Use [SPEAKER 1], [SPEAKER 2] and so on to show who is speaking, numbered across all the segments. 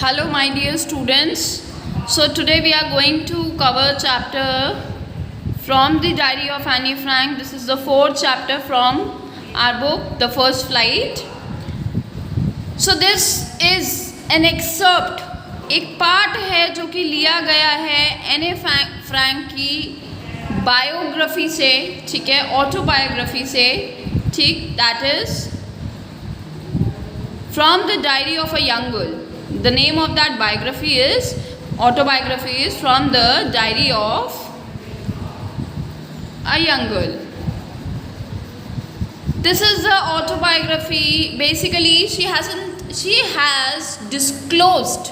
[SPEAKER 1] Hello my dear students. So today we are going to cover chapter from the Diary of Anne Frank. This is the fourth chapter from our book, The First Flight. So this is an excerpt, एक part है जो कि लिया गया है एने Frank की biography से, ठीक है, ऑटोबायोग्राफी से, ठीक, that is from the diary of a young girl. The name of that biography is autobiography is from the diary of a young girl. This is the autobiography. Basically she has disclosed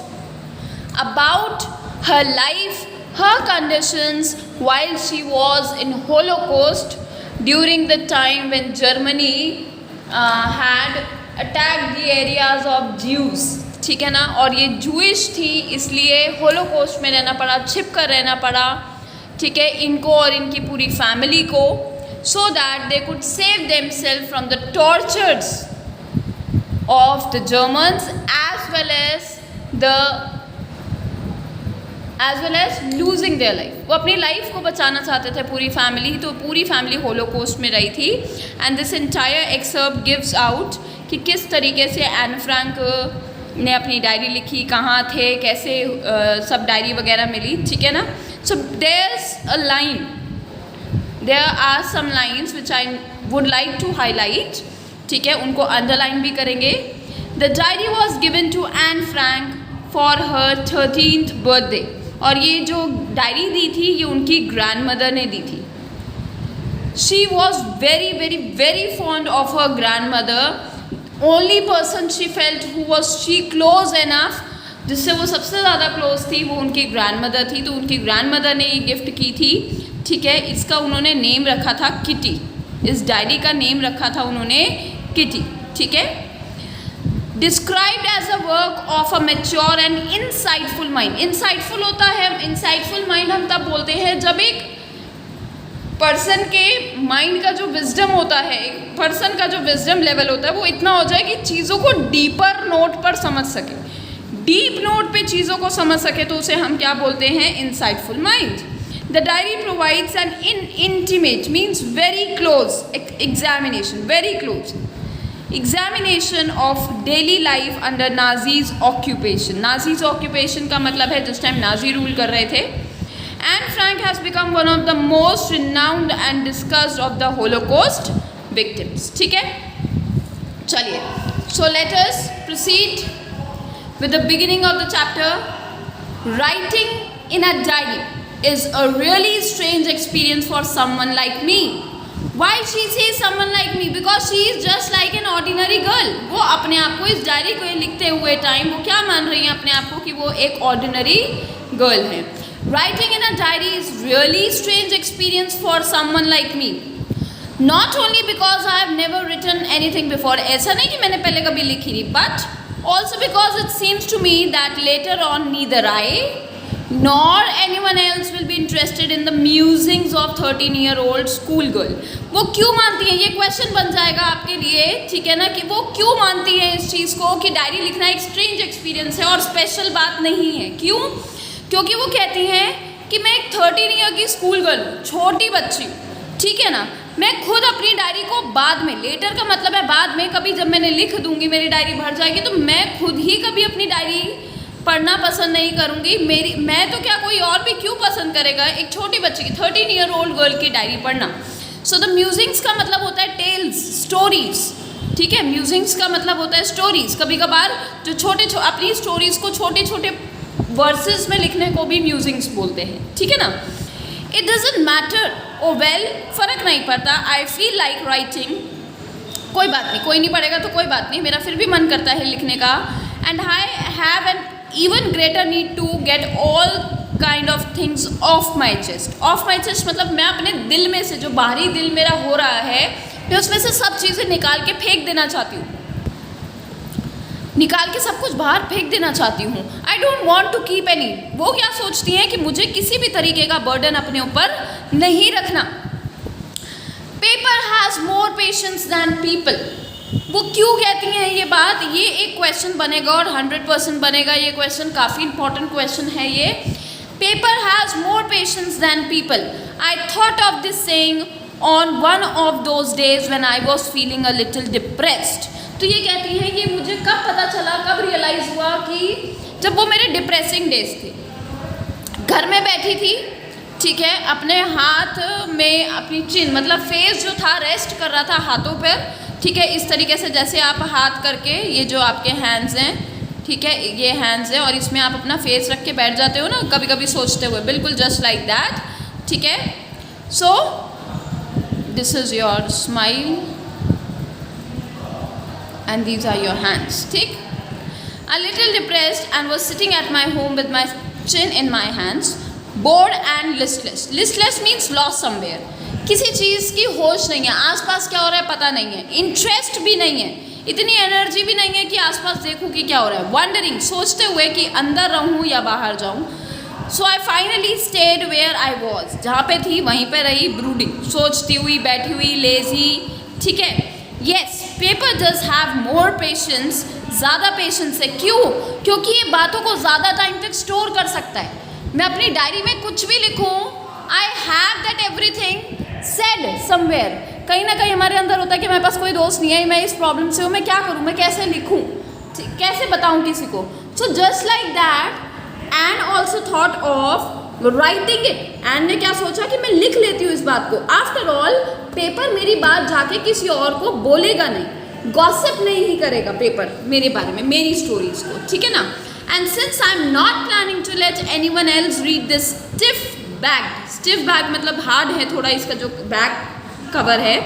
[SPEAKER 1] about her life, her conditions while she was in Holocaust during the time when Germany had attacked the areas of Jews, ठीक है ना. और ये Jewish थी इसलिए Holocaust में रहना पड़ा, छिप कर रहना पड़ा, ठीक है, इनको और इनकी पूरी फैमिली को, so that they could save themselves from the tortures of the Germans as well as losing their life. वो अपनी लाइफ को बचाना चाहते थे पूरी फैमिली, तो पूरी फैमिली होलोकॉस्ट में रही थी. And this entire excerpt gives out कि किस तरीके से एन फ्रैंक ने अपनी डायरी लिखी, कहाँ थे, कैसे सब डायरी वगैरह मिली, ठीक है ना. So there are some lines which I would like to highlight, ठीक है, उनको अंडरलाइन भी करेंगे. The diary was given to Anne Frank for her 13th birthday. और ये जो डायरी दी थी ये उनकी ग्रैंड मदर ने दी थी. She was very very very fond of her grand mother. Only person she felt who was she close enough, जिससे वो सबसे ज़्यादा क्लोज थी, वो उनकी ग्रैंड मदर थी. तो उनकी ग्रैंड मदर ने ये गिफ्ट की थी, ठीक है. इसका उन्होंने नेम रखा था किटी. इस डायरी का नेम रखा था उन्होंने किटी, ठीक है. Described as a work of a mature and insightful mind. Insightful होता है, इंसाइटफुल माइंड हम तब बोलते हैं जब एक पर्सन के माइंड का जो विजडम होता है, एक पर्सन का जो विजडम लेवल होता है वो इतना हो जाए कि चीज़ों को डीपर नोट पर समझ सके, डीप नोट पे चीज़ों को समझ सके, तो उसे हम क्या बोलते हैं, insightful mind. The diary provides N intimate means very close examination, very close examination of daily life under Nazis occupation. Nazis occupation का मतलब है जिस टाइम नाजी रूल कर रहे थे. Anne Frank has become one of the most renowned and discussed of the Holocaust victims. ठीक है, चलिए. So let us proceed with the beginning of the chapter. Writing in a diary is a really strange experience for someone like me. Why she says someone like me? Because she is just like an ordinary girl. वो अपने आप को इस diary को लिखते हुए time वो क्या मान रही हैं अपने आप को कि वो एक ऑर्डिनरी गर्ल है. Writing in a diary is really strange experience for someone like me. Not only because I have never written anything before. ऐसा नहीं कि मैंने पहले कभी लिखी नहीं, but also because it seems to me that later on neither I nor anyone else will be interested in the musings of 13-year-old school girl. वो क्यों मानती हैं, ये क्वेश्चन बन जाएगा आपके लिए, ठीक है ना, कि वो क्यों मानती हैं इस चीज़ को कि डायरी लिखना एक स्ट्रेंज एक्सपीरियंस है और स्पेशल बात नहीं है. क्यों? क्योंकि वो कहती हैं कि मैं एक 13 ईयर की स्कूल गर्ल हूँ, छोटी बच्ची हूँ, ठीक है ना. मैं खुद अपनी डायरी को बाद में, लेटर का मतलब है बाद में, कभी जब मैंने लिख दूंगी मेरी डायरी भर जाएगी तो मैं खुद ही कभी अपनी डायरी पढ़ना पसंद नहीं करूँगी. मैं तो क्या, कोई और भी क्यों पसंद करेगा एक छोटी बच्ची की, 13-year-old गर्ल की डायरी पढ़ना. सो द म्यूजिंग्स का मतलब होता है टेल्स, स्टोरीज, ठीक है. म्यूजिंग्स का मतलब होता है स्टोरीज. कभी कभार जो अपनी स्टोरीज को छोटे छोटे वर्सेस में लिखने को भी म्यूजिंग्स बोलते हैं, ठीक है ना. It doesn't matter, oh well, फ़र्क नहीं पड़ता. I feel like writing. कोई बात नहीं, कोई नहीं पढ़ेगा तो कोई बात नहीं, मेरा फिर भी मन करता है लिखने का. And I have an even greater need to get all kind of things off my chest. Off my chest मतलब मैं अपने दिल में से, जो बाहरी दिल मेरा हो रहा है, मैं उसमें से सब चीज़ें निकाल के फेंक देना चाहती हूँ, निकाल के सब कुछ बाहर फेंक देना चाहती हूँ. I don't want to keep any. वो क्या सोचती हैं कि मुझे किसी भी तरीके का बर्डन अपने ऊपर नहीं रखना. Paper has more patience than people. वो क्यों कहती हैं ये बात, ये एक क्वेश्चन बनेगा और 100% बनेगा। ये क्वेश्चन काफ़ी इंपॉर्टेंट क्वेश्चन है ये। Paper has more patience than people. I thought of this saying on one of those days when I was feeling a little depressed. तो ये कहती हैं ये मुझे कब पता चला, कब रियलाइज़ हुआ कि जब वो मेरे डिप्रेसिंग डेज थे, घर में बैठी थी, ठीक है, अपने हाथ में अपनी चिन मतलब फेस जो था रेस्ट कर रहा था हाथों पर, ठीक है, इस तरीके से जैसे आप हाथ करके ये जो आपके हैंड्स हैं, ठीक है, ये हैंड्स हैं और इसमें आप अपना फेस रख के बैठ जाते हो ना कभी कभी सोचते हुए, बिल्कुल जस्ट लाइक दैट, ठीक है। So this is your smile and these are your hands, ठीक। A little depressed and was sitting at my home with my chin in my hands, bored and listless. Listless means lost somewhere. किसी चीज़ की होश नहीं है, आसपास क्या हो रहा है पता नहीं है, इंटरेस्ट भी नहीं है, इतनी एनर्जी भी नहीं है कि आसपास देखूं कि क्या हो रहा है, वंडरिंग सोचते हुए कि अंदर रहूं या बाहर जाऊं। So I finally stayed where I was, जहाँ पे थी वहीं पे रही, ब्रूडिंग सोचती हुई, बैठी हुई, लेजी, ठीक है। Yes, paper does have more patience, ज़्यादा पेशेंस है। क्यों? क्योंकि ये बातों को ज़्यादा टाइम तक स्टोर कर सकता है। मैं अपनी डायरी में कुछ भी लिखूं, I have that everything said somewhere. कहीं ना कहीं हमारे अंदर होता है कि मेरे पास कोई दोस्त नहीं है, मैं इस प्रॉब्लम से हूँ, मैं क्या करूँ, मैं कैसे लिखूँ, कैसे बताऊँ किसी को। So just like that and also thought of writing it. And ने क्या सोचा कि मैं लिख लेती हूँ इस बात को। आफ्टर ऑल पेपर मेरी बात जाके किसी और को बोलेगा नहीं, गॉसिप नहीं ही करेगा पेपर मेरे बारे में, मेरी स्टोरीज को, ठीक है ना। And since I am not planning to let anyone else read this stiff backed मतलब हार्ड है थोड़ा इसका जो बैक कवर है,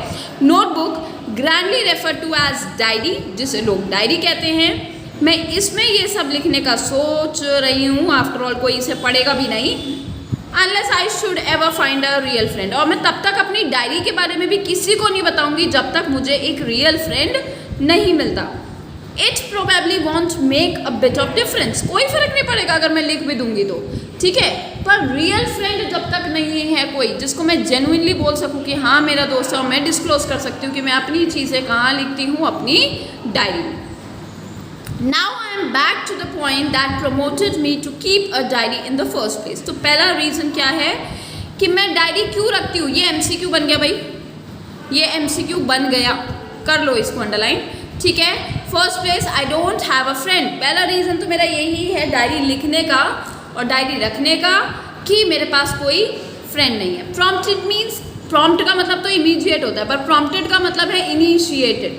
[SPEAKER 1] notebook grandly refer to as diary, जिसे लोग डायरी कहते हैं। मैं इसमें ये सब लिखने का सोच रही हूँ, आफ्टर ऑल कोई इसे पढ़ेगा भी नहीं, unless I should ever find a real friend. और मैं तब तक अपनी डायरी के बारे में भी किसी को नहीं बताऊंगी जब तक मुझे एक रियल फ्रेंड नहीं मिलता। It probably want make a bit of difference, कोई फर्क नहीं पड़ेगा अगर मैं लिख भी दूंगी तो, ठीक है। पर रियल फ्रेंड जब तक नहीं है कोई जिसको मैं जेन्युइनली बोल सकूं कि हाँ मेरा दोस्त है और मैं डिस्क्लोज कर सकती हूँ कि मैं अपनी चीज़ें कहाँ लिखती हूँ, अपनी डायरी में। Now I am back to the point that promoted me to keep a diary in the first place. तो पहला रीज़न क्या है कि मैं डायरी क्यों रखती हूँ। ये MCQ बन गया भाई, ये MCQ बन गया, कर लो इसको अंडरलाइन, ठीक है। First place I don't have a friend, पहला रीज़न तो मेरा यही है डायरी लिखने का और डायरी रखने का कि मेरे पास कोई फ्रेंड नहीं है। प्रॉम्प्टेड मीन्स, प्रॉम्प्ट का मतलब तो इमीडिएट होता है, पर प्रॉम्प्टेड का मतलब है initiated.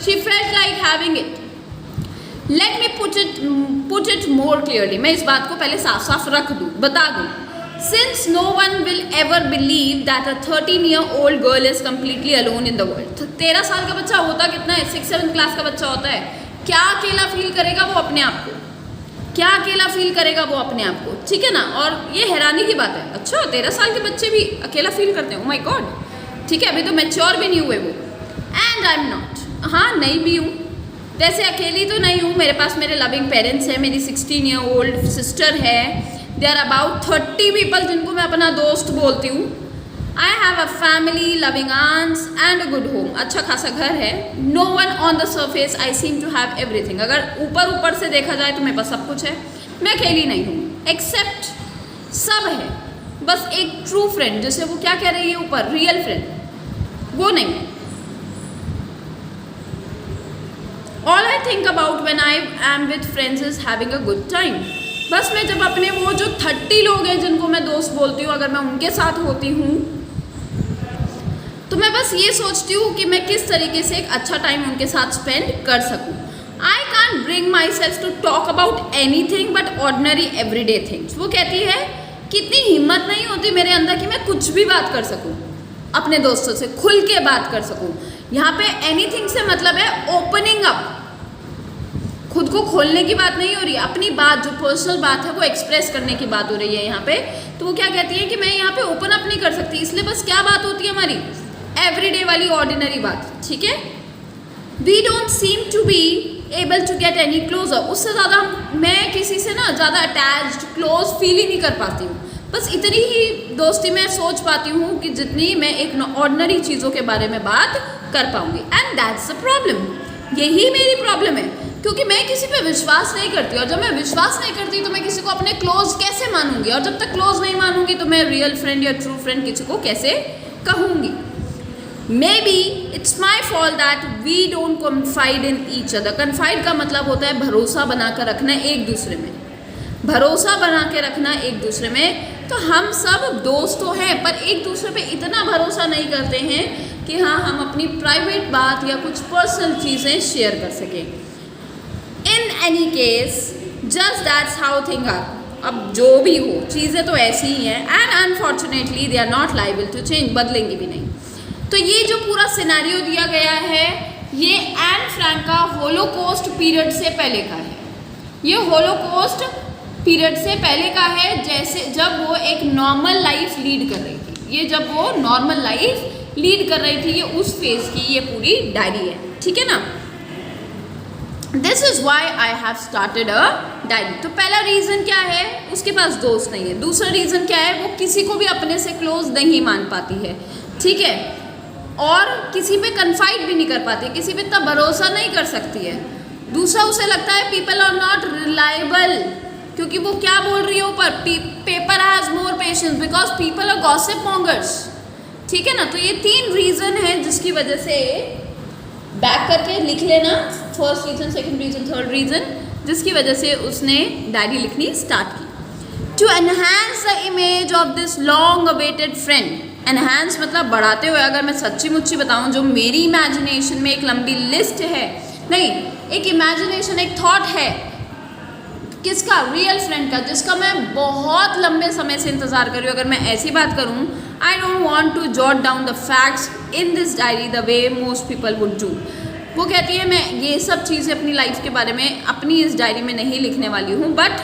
[SPEAKER 1] She felt like having it. Let me put it more clearly, मैं इस बात को पहले साफ साफ रख दूँ, बता दूँ। Since no one will ever believe that a 13-year-old girl is completely alone in the world. 13 साल का बच्चा होता कितना है, 6-7 क्लास का बच्चा होता है, क्या अकेला फील करेगा वो अपने आप को, क्या अकेला फील करेगा वो अपने आप को, ठीक है ना। और ये हैरानी की बात है, अच्छा 13 साल के बच्चे भी अकेला फील करते हैं, ओ माय गॉड, ठीक है, अभी तो मैच्योर भी नहीं हुए वो। एंड आई एम नॉट, हाँ नहीं भी हूँ, वैसे अकेली तो नहीं हूँ, मेरे पास मेरे लविंग पेरेंट्स हैं, मेरी 16-year-old सिस्टर है, दे आर अबाउट 30 पीपल जिनको मैं अपना दोस्त बोलती हूँ। I have a family, loving aunts and a good home, अच्छा खासा घर है। No one on the surface I seem to have everything, अगर ऊपर ऊपर से देखा जाए तो मेरे पास सब कुछ है, मैं अकेली नहीं हूँ। एक्सेप्ट, सब है, बस एक ट्रू फ्रेंड, जैसे वो क्या कह रही है ऊपर, रियल फ्रेंड, वो नहीं है। All I think about when I am with friends is having a good time. बस मैं जब अपने वो जो 30 लोग हैं जिनको मैं दोस्त बोलती हूँ, अगर मैं उनके साथ होती हूँ तो मैं बस ये सोचती हूँ कि मैं किस तरीके से एक अच्छा टाइम उनके साथ स्पेंड कर सकूँ। I can't bring myself to talk about anything but ordinary everyday things. वो कहती है कि इतनी हिम्मत नहीं होती मेरे अंदर कि मैं कुछ भी बात कर सकूँ, अपने दोस्तों से खुल के बात कर सकूँ। यहाँ पे एनीथिंग से मतलब है ओपनिंग अप, खुद को खोलने की बात नहीं हो रही, अपनी बात जो पर्सनल बात है वो एक्सप्रेस करने की बात हो रही है यहाँ पे। तो वो क्या कहती है कि मैं यहाँ पे ओपन अप नहीं कर सकती, इसलिए बस क्या बात होती है हमारी, एवरीडे वाली ऑर्डिनरी बात, ठीक है। We don't seem to be able to get any closer, उससे ज़्यादा मैं किसी से ना ज़्यादा अटैच्ड क्लोज फील ही नहीं कर पाती हूँ, बस इतनी ही दोस्ती मैं सोच पाती हूँ कि जितनी मैं एक ऑर्डिनरी चीज़ों के बारे में बात कर पाऊँगी। एंड दैट्स द प्रॉब्लम, यही मेरी प्रॉब्लम है, क्योंकि मैं किसी पे विश्वास नहीं करती, और जब मैं विश्वास नहीं करती तो मैं किसी को अपने क्लोज कैसे मानूंगी, और जब तक क्लोज नहीं मानूंगी तो मैं रियल फ्रेंड या ट्रू फ्रेंड किसी को कैसे कहूँगी। Maybe it's my fault that we don't confide in each other. Confide का मतलब होता है भरोसा बना कर रखना एक दूसरे में, भरोसा बना के रखना एक दूसरे में। तो हम सब दोस्त तो हैं, पर एक दूसरे पे इतना भरोसा नहीं करते हैं कि हाँ हम अपनी प्राइवेट बात या कुछ पर्सनल चीज़ें शेयर कर सकें। In any case just that's how thing are. अब जो भी हो, चीज़ें तो ऐसी ही हैं, and unfortunately they are not liable to change, बदलेंगी भी नहीं। तो ये जो पूरा सिनेरियो दिया गया है ये एन फ्रैंक का होलोकॉस्ट पीरियड से पहले का है। ये होलोकॉस्ट पीरियड से पहले का है, जैसे जब वो एक नॉर्मल लाइफ लीड कर रही थी। ये जब वो नॉर्मल लाइफ लीड कर रही थी, ये उस फेज की ये पूरी डायरी है, ठीक है ना। This is why I have started a diary. तो पहला रीज़न क्या है, उसके पास दोस्त नहीं है। दूसरा रीज़न क्या है, वो किसी को भी अपने से क्लोज नहीं मान पाती है, ठीक है, और किसी पे कन्फाइड भी नहीं कर पाती, किसी पे इतना भरोसा नहीं कर सकती है। दूसरा, उसे लगता है पीपल आर नॉट रिलायबल, क्योंकि वो क्या बोल रही है ऊपर, paper has more patience because people are gossip mongers, ठीक है ना। तो ये 3 रीज़न है जिसकी वजह से, बैक करके लिख लेना, first reason, second reason, third reason, जिसकी वजह से उसने डायरी लिखनी स्टार्ट की। To enhance the image of this long awaited friend. Enhance मतलब बढ़ाते हुए। अगर मैं सच्ची मुच्ची बताऊं, जो मेरी इमेजिनेशन में एक लंबी लिस्ट है, नहीं एक इमेजिनेशन, एक थॉट है, किसका, रियल फ्रेंड का, जिसका मैं बहुत लंबे समय से इंतज़ार कर रही हूँ। अगर मैं ऐसी बात करूँ, I don't want to jot down the facts in this diary the way most people would do. वो कहती है मैं ये सब चीज़ें अपनी लाइफ के बारे में अपनी इस डायरी में नहीं लिखने वाली हूँ, but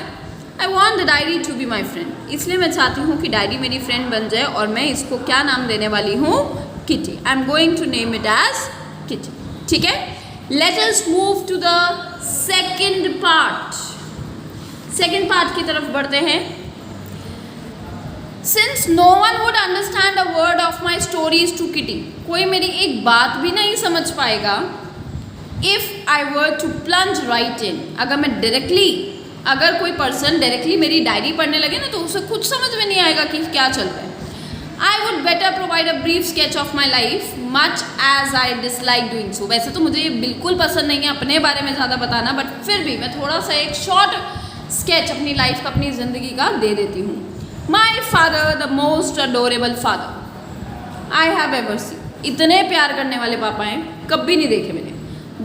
[SPEAKER 1] I want the diary to be my friend. इसलिए मैं चाहती हूँ कि डायरी मेरी फ्रेंड बन जाए, और मैं इसको क्या नाम देने वाली हूँ, Kitty. I am going to name it as Kitty, ठीक है। Let us move to the second part. Second part की तरफ बढ़ते हैं। Since no one would understand a word of my stories to Kitty, कोई मेरी एक बात भी नहीं समझ पाएगा। If I were to plunge right in, अगर मैं डायरेक्टली, अगर कोई पर्सन डायरेक्टली मेरी डायरी पढ़ने लगे ना, तो उसे कुछ समझ में नहीं आएगा कि क्या चल रहा है। I would better provide a brief sketch of my life much as I dislike doing so. वैसे तो मुझे ये बिल्कुल पसंद नहीं है अपने बारे में ज़्यादा बताना, बट फिर भी मैं थोड़ा सा एक शॉर्ट स्केच अपनी लाइफ का, अपनी ज़िंदगी का दे देती हूँ। My father the most adorable father I have ever seen. इतने प्यार करने वाले पापा हैं कभी नहीं देखे मैंने।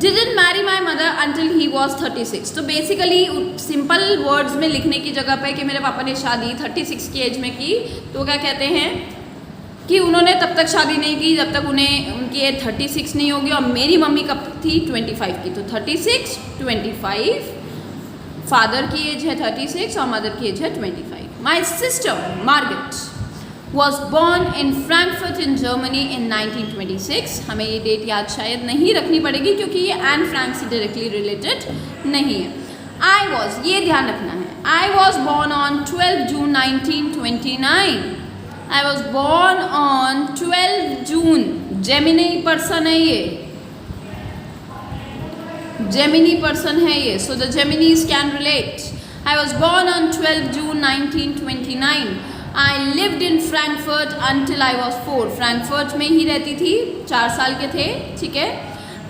[SPEAKER 1] Didn't marry my mother until he was 36। तो बेसिकली सिंपल वर्ड्स में लिखने की जगह पे कि मेरे पापा ने शादी 36 की एज में की, तो क्या कहते हैं कि उन्होंने तब तक शादी नहीं की जब तक उनकी एज 36 नहीं होगी। और मेरी मम्मी कब थी, 25 की। तो 36, 25, फादर की एज है 36 और मदर की एज है 25। My sister Margaret was born in Frankfurt in Germany in 1926। हमें ये डेट याद शायद नहीं रखनी पड़ेगी क्योंकि ये एन फ्रैंक से डायरेक्टली रिलेटेड नहीं है। I was, ये ध्यान रखना है, I was born on 12 June 1929। I was born on 12 June। Gemini person है ये, जेमिनी पर्सन है ये, so the Geminis can relate। I was born on 12 June 1929। I lived in Frankfurt until I was 4। Frankfurt में ही रहती थी, 4 साल के थे, ठीक है।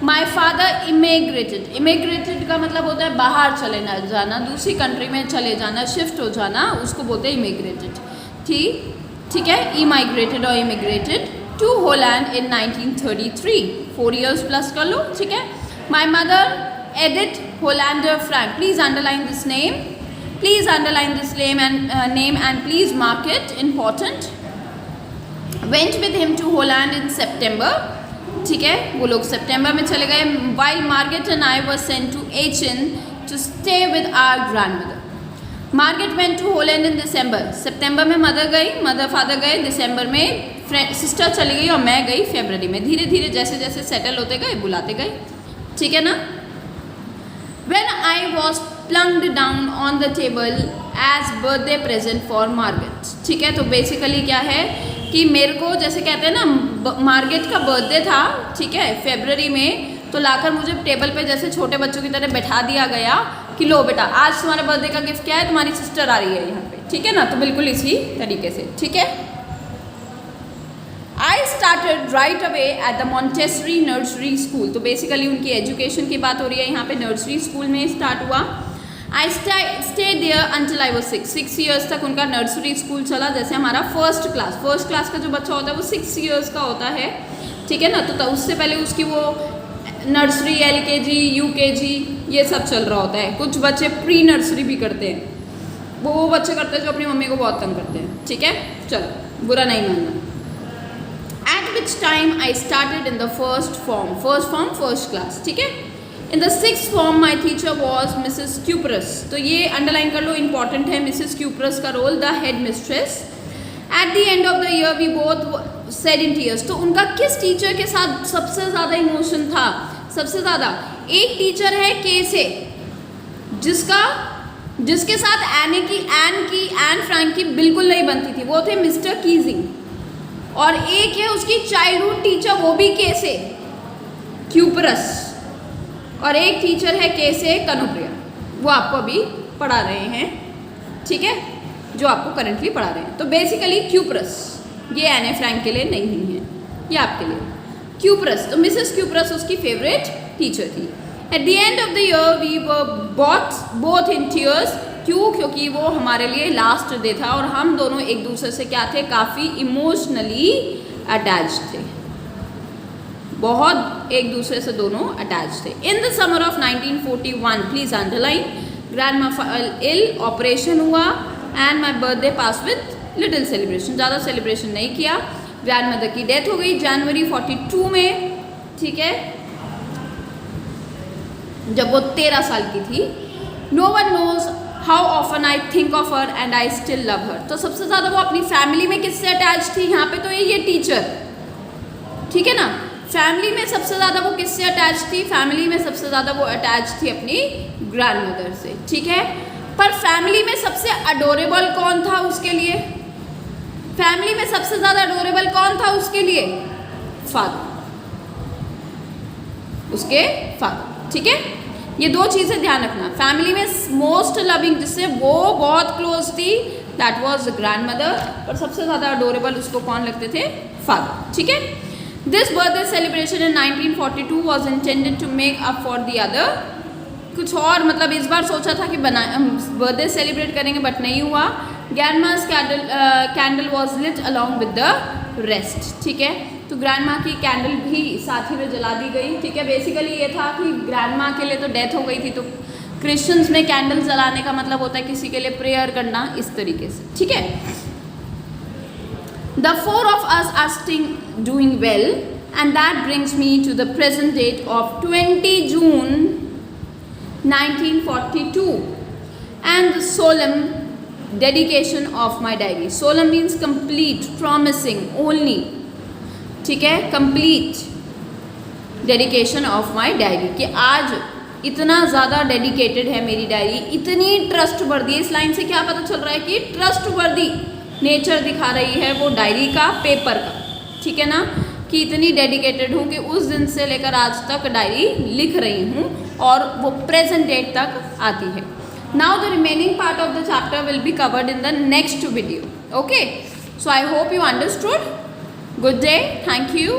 [SPEAKER 1] My father immigrated। Immigrated का मतलब होता है बाहर चले जाना, दूसरी कंट्री में चले जाना, शिफ्ट हो जाना, उसको बोलते हैं immigrated, ठीक है। Immigrated और immigrated to Holland in 1933। 4 years plus कर लो, ठीक है। My mother Edith Hollander Frank। Please underline this name। Please underline this name and please mark it important। Went with him to Holland in September, ठीक है। वो लोग सितंबर में चले गए। While Margaret and I were sent to Aachen to stay with our grandmother। Margaret went to Holland in December। सितंबर में mother गई, mother father गए, दिसंबर में सिस्टर चली गई और मैं गई फरवरी में। धीरे धीरे जैसे जैसे सेटल होते गए, बुलाते गए, ठीक है ना। When I was plunked down on the table as birthday present for Margaret। ठीक है, तो बेसिकली क्या है कि मेरे को, जैसे कहते हैं ना, मार्गेट का बर्थडे था, ठीक है, फरवरी में, तो लाकर मुझे टेबल पे जैसे छोटे बच्चों की तरह बैठा दिया गया कि लो बेटा आज तुम्हारे बर्थडे का गिफ्ट क्या है, तुम्हारी सिस्टर आ रही है यहाँ पे, ठीक है ना। तो बिल्कुल इसी तरीके से, ठीक है। I started right away at the Montessori nursery school. तो बेसिकली उनकी एजुकेशन की बात हो रही है यहाँ पे, नर्सरी स्कूल में स्टार्ट हुआ। I stay there until I was 6 years तक उनका नर्सरी स्कूल चला। जैसे हमारा फर्स्ट क्लास का जो बच्चा होता है वो 6 ईयर्स का होता है, ठीक है ना। तो उससे पहले उसकी वो नर्सरी, LKG, UKG ये सब चल रहा होता है। कुछ बच्चे प्री नर्सरी भी करते हैं, वो बच्चे करते हैं जो अपनी मम्मी को बहुत तंग करते हैं, ठीक है। चलो बुरा नहीं मानना। At which time I started in the first class, ठीक है। In the 6th form my teacher was Mrs. Cuprus। तो ये अंडरलाइन कर लो, इंपॉर्टेंट है Mrs. Cuprus का role, the headmistress. At the end of the year we both said in tears। तो उनका किस टीचर के साथ सबसे ज़्यादा इमोशन था? सबसे ज़्यादा एक टीचर है के से, जिसके साथ एन फ्रैंक की बिल्कुल नहीं बनती थी, वो थे मिस्टर कीजिंग। और एक है उसकी चाइल्डहुड टीचर, वो भी के से, क्यूपरस। और एक टीचर है के से, कनुप्रिया, वो आपको अभी पढ़ा रहे हैं, ठीक है, जो आपको करंटली पढ़ा रहे हैं। तो बेसिकली क्यूपरस, ये एने फ्रैंक के लिए नहीं है, ये आपके लिए क्यूपरस। तो मिसेस क्यूपरस उसकी फेवरेट टीचर थी। At the end of the year we were both in tears. क्यों? क्योंकि वो हमारे लिए लास्ट डे था और हम दोनों एक दूसरे से क्या थे, काफ़ी इमोशनली अटैच थे, बहुत एक दूसरे से दोनों अटैच थे। In the summer of 1941, please underline, grand मा इल, ऑपरेशन हुआ, and my birthday pass with little celebration, ज़्यादा सेलिब्रेशन नहीं किया। ग्रैंड मदर की डेथ हो गई जनवरी 42 में, ठीक है, जब वो 13 साल की थी। No one knows how often I think of her and I still love her. तो सबसे ज़्यादा वो अपनी फैमिली में किससे अटैच थी? यहाँ पे तो ये टीचर, ठीक है ना। फैमिली में सबसे ज़्यादा वो किससे अटैच थी? फैमिली में सबसे ज़्यादा वो अटैच थी अपनी ग्रैंड मदर से, ठीक है। पर फैमिली में सबसे अडोरेबल कौन था उसके लिए? फैमिली में सबसे ज़्यादा अडोरेबल कौन था उसके लिए? फादर, उसके फादर, ठीक है। ये दो चीज़ें ध्यान रखना। फैमिली में मोस्ट लविंग, जिससे वो बहुत क्लोज थी, that was the grand mother. पर सबसे ज़्यादा अडोरेबल उसको कौन लगते थे? फादर, ठीक है। This birthday celebration in 1942 was intended to make up for the other. कुछ और मतलब इस बार सोचा था कि बर्थडे सेलिब्रेट करेंगे, बट नहीं हुआ। Grandma's candle was lit along with the rest, ठीक है। तो ग्रैंड माँ की कैंडल भी साथ ही में जला दी गई, ठीक है। बेसिकली ये था कि ग्रैंड माँ के लिए तो डेथ हो गई थी, तो क्रिश्चियंस में कैंडल जलाने का मतलब होता है किसी के लिए प्रेयर करना, इस तरीके से, ठीक है। The 4 of us are still doing well, and that brings me to the present date of 20 June 1942 and the solemn dedication of my diary. Solemn means complete, promising, only, ठीक है, complete dedication of my diary, कि आज इतना ज़्यादा dedicated है मेरी diary, इतनी trustworthy. इस लाइन से क्या पता चल रहा है कि ट्रस्टवर्दी नेचर दिखा रही है वो डायरी का, पेपर का, ठीक है ना, कि इतनी डेडिकेटेड हूँ कि उस दिन से लेकर आज तक डायरी लिख रही हूँ और वो प्रेजेंट डेट तक आती है। Now the remaining part of the chapter will be covered in the next video, okay. So I hope you understood. Good day. Thank you.